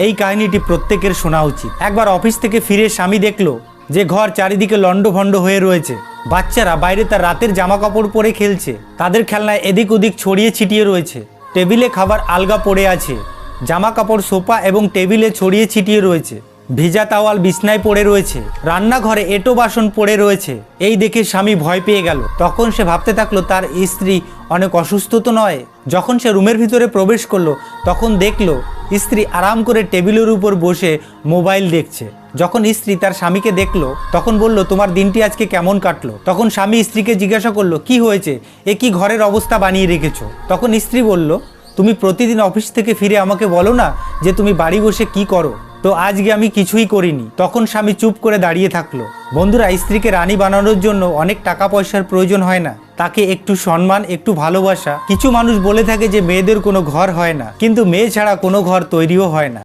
এই কাহিনীটি প্রত্যেকের শোনা উচিত। একবার অফিস থেকে ফিরে স্বামী দেখলো যে ঘর চারিদিকে লণ্ডভণ্ড হয়ে রয়েছে। বাচ্চারা বাইরে তার রাতের জামা কাপড় পরে খেলছে, তাদের খেলনা এদিক ওদিক ছড়িয়ে ছিটিয়ে রয়েছে। টেবিলে খাবার আলগা পড়ে আছে, জামা কাপড় সোফা এবং টেবিলে ছড়িয়ে ছিটিয়ে রয়েছে। ভিজা তাওয়াল বিছনায় পড়ে রয়েছে, রান্নাঘরে এঁটো বাসন পড়ে রয়েছে। এই দেখে স্বামী ভয় পেয়ে গেল। তখন সে ভাবতে থাকলো তার স্ত্রী অনেক অসুস্থ তো নয়। যখন সে রুমের ভিতরে প্রবেশ করলো তখন দেখলো স্ত্রী আরাম করে টেবিলের উপর বসে মোবাইল দেখছে। যখন স্ত্রী তার স্বামীকে দেখলো তখন বলল, তোমার দিনটি আজকে কেমন কাটলো? তখন স্বামী স্ত্রীকে জিজ্ঞাসা করলো, কি হয়েছে, এ কি ঘরের অবস্থা বানিয়ে রেখেছো? তখন স্ত্রী বলল, তুমি প্রতিদিন অফিস থেকে ফিরে আমাকে বলো না যে তুমি বাড়ি বসে কি করো, তো আজকে আমি কিছুই করিনি। তখন স্বামী চুপ করে দাঁড়িয়ে থাকলো। বন্ধুরা, স্ত্রীকে রানী বানানোর জন্য অনেক টাকা পয়সার প্রয়োজন হয় না, তাকে একটু সম্মান, একটু ভালোবাসা। কিছু মানুষ বলে থাকে যে মেয়েদের কোনো ঘর হয় না, কিন্তু মেয়ে ছাড়া কোনো ঘর তৈরিও হয় না।